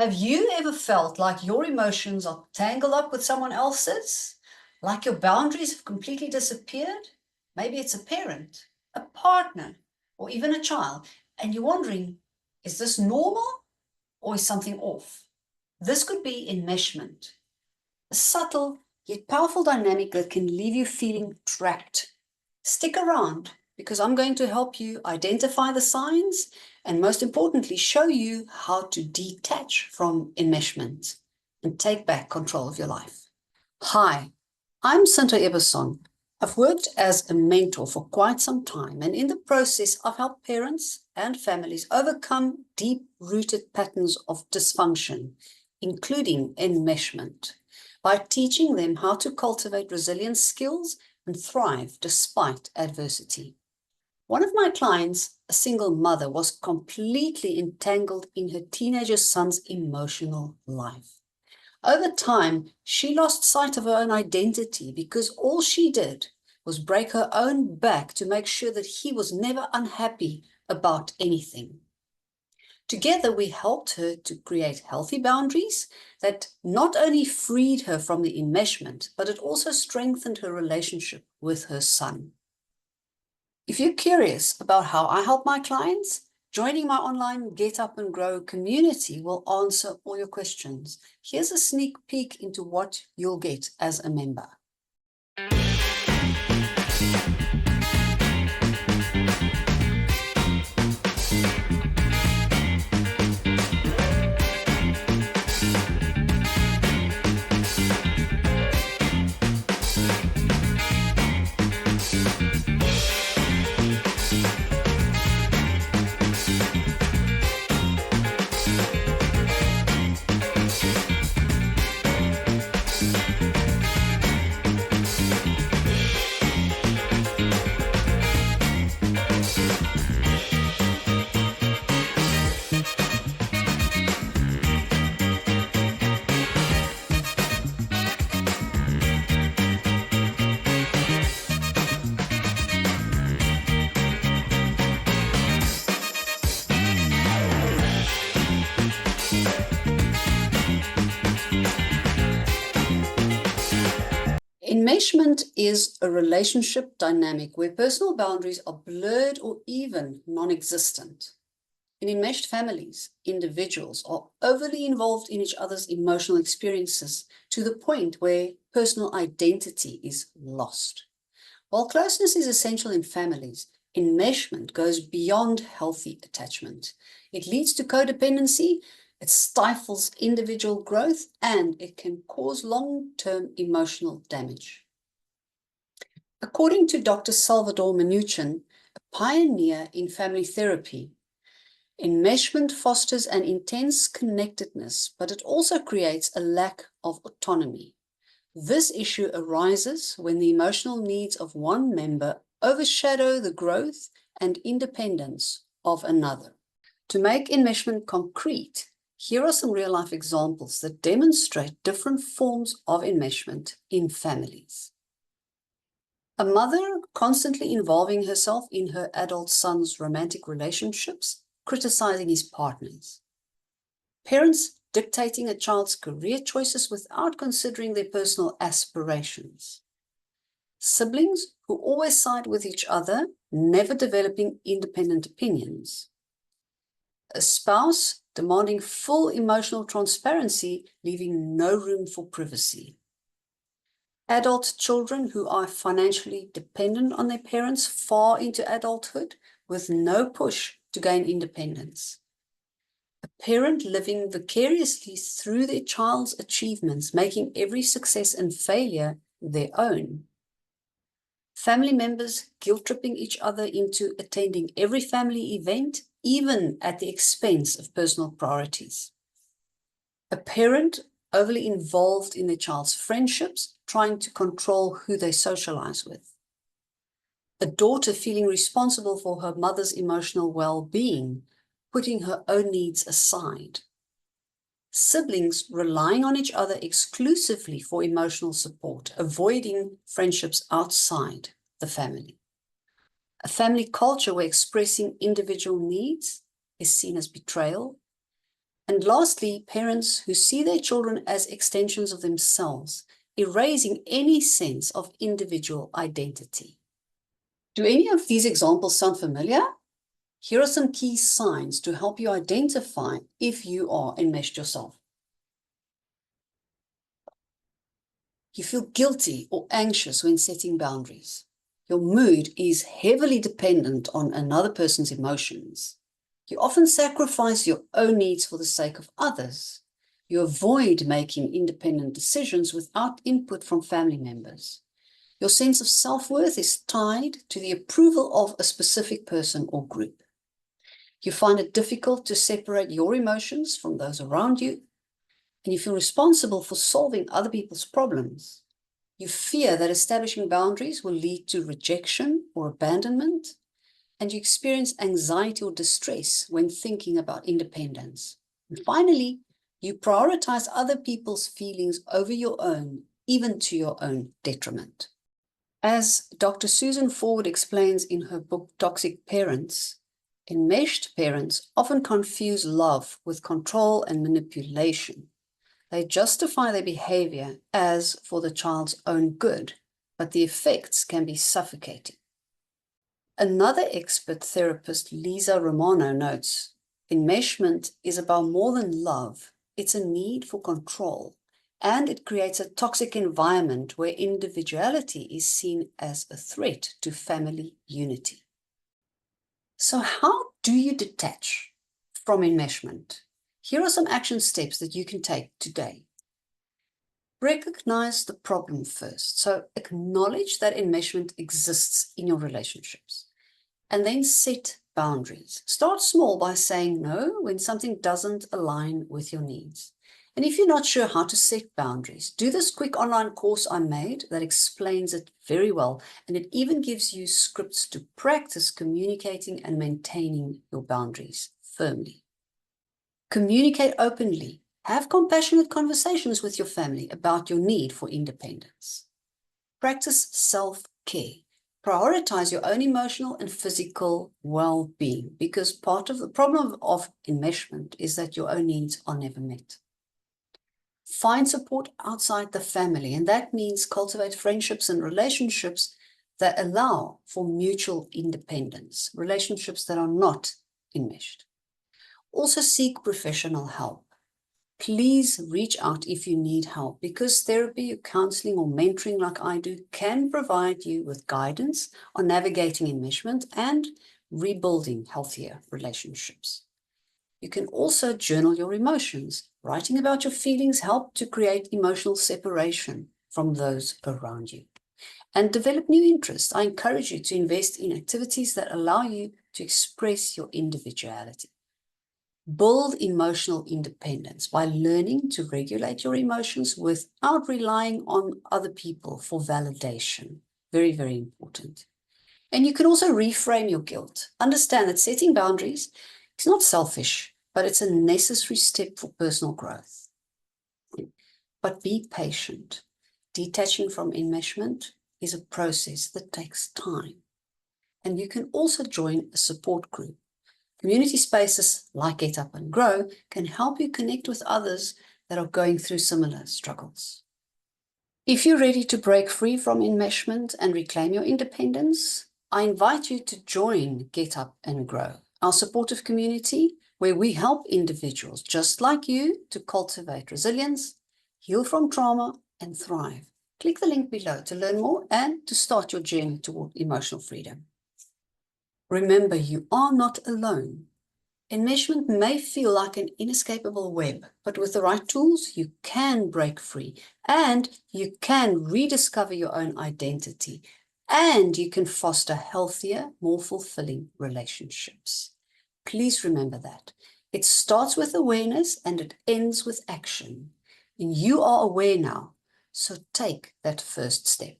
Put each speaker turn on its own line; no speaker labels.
Have you ever felt like your emotions are tangled up with someone else's? Like your boundaries have completely disappeared? Maybe it's a parent, a partner, or even a child, and you're wondering, is this normal or is something off? This could be enmeshment, a subtle yet powerful dynamic that can leave you feeling trapped. Stick around because I'm going to help you identify the signs and, most importantly, show you how to detach from enmeshment and take back control of your life. Hi, I'm Sinta Ebersohn. I've worked as a mentor for quite some time, and in the process, I've helped parents and families overcome deep-rooted patterns of dysfunction, including enmeshment, by teaching them how to cultivate resilient skills and thrive despite adversity. One of my clients, a single mother, was completely entangled in her teenager son's emotional life. Over time, she lost sight of her own identity because all she did was break her own back to make sure that he was never unhappy about anything. Together, we helped her to create healthy boundaries that not only freed her from the enmeshment, but it also strengthened her relationship with her son. If you're curious about how I help my clients, joining my online Get Up and Grow community will answer all your questions. Here's a sneak peek into what you'll get as a member. Enmeshment is a relationship dynamic where personal boundaries are blurred or even non-existent. In enmeshed families, individuals are overly involved in each other's emotional experiences to the point where personal identity is lost. While closeness is essential in families, enmeshment goes beyond healthy attachment. It leads to codependency, it stifles individual growth, and it can cause long-term emotional damage. According to Dr. Salvador Minuchin, a pioneer in family therapy, enmeshment fosters an intense connectedness, but it also creates a lack of autonomy. This issue arises when the emotional needs of one member overshadow the growth and independence of another. To make enmeshment concrete, here are some real-life examples that demonstrate different forms of enmeshment in families. A mother constantly involving herself in her adult son's romantic relationships, criticizing his partners. Parents dictating a child's career choices without considering their personal aspirations. Siblings who always side with each other, never developing independent opinions. A spouse demanding full emotional transparency, leaving no room for privacy. Adult children who are financially dependent on their parents far into adulthood with no push to gain independence. A parent living vicariously through their child's achievements, making every success and failure their own. Family members guilt-tripping each other into attending every family event, even at the expense of personal priorities. A parent overly involved in their child's friendships, trying to control who they socialize with. A daughter feeling responsible for her mother's emotional well-being, putting her own needs aside. Siblings relying on each other exclusively for emotional support, avoiding friendships outside the family. A family culture where expressing individual needs is seen as betrayal. And lastly, parents who see their children as extensions of themselves, erasing any sense of individual identity. Do any of these examples sound familiar? Here are some key signs to help you identify if you are enmeshed yourself. You feel guilty or anxious when setting boundaries. Your mood is heavily dependent on another person's emotions. You often sacrifice your own needs for the sake of others. You avoid making independent decisions without input from family members. Your sense of self-worth is tied to the approval of a specific person or group. You find it difficult to separate your emotions from those around you, and you feel responsible for solving other people's problems. You fear that establishing boundaries will lead to rejection or abandonment, and you experience anxiety or distress when thinking about independence. And finally, you prioritize other people's feelings over your own, even to your own detriment. As Dr. Susan Forward explains in her book, Toxic Parents, enmeshed parents often confuse love with control and manipulation. They justify their behavior as for the child's own good, but the effects can be suffocating. Another expert therapist, Lisa Romano, notes, enmeshment is about more than love. It's a need for control, and it creates a toxic environment where individuality is seen as a threat to family unity. So how do you detach from enmeshment? Here are some action steps that you can take today. Recognize the problem first. So acknowledge that enmeshment exists in your relationships. And then set boundaries. Start small by saying no when something doesn't align with your needs. And if you're not sure how to set boundaries, do this quick online course I made that explains it very well. And it even gives you scripts to practice communicating and maintaining your boundaries firmly. Communicate openly. Have compassionate conversations with your family about your need for independence. Practice self-care. Prioritize your own emotional and physical well-being, because part of the problem of enmeshment is that your own needs are never met. Find support outside the family, and that means cultivate friendships and relationships that allow for mutual independence, relationships that are not enmeshed. Also seek professional help. Please reach out if you need help, because therapy, counseling, or mentoring like I do can provide you with guidance on navigating enmeshment and rebuilding healthier relationships. You can also journal your emotions. Writing about your feelings helps to create emotional separation from those around you. And develop new interests. I encourage you to invest in activities that allow you to express your individuality. Build emotional independence by learning to regulate your emotions without relying on other people for validation. Very, very important. And you can also reframe your guilt. Understand that setting boundaries is not selfish, but it's a necessary step for personal growth. But be patient. Detaching from enmeshment is a process that takes time. And you can also join a support group. Community spaces like Get Up and Grow can help you connect with others that are going through similar struggles. If you're ready to break free from enmeshment and reclaim your independence, I invite you to join Get Up and Grow, our supportive community where we help individuals just like you to cultivate resilience, heal from trauma, and thrive. Click the link below to learn more and to start your journey toward emotional freedom. Remember, you are not alone. Enmeshment may feel like an inescapable web, but with the right tools, you can break free and you can rediscover your own identity, and you can foster healthier, more fulfilling relationships. Please remember that. It starts with awareness and it ends with action. And you are aware now, so take that first step.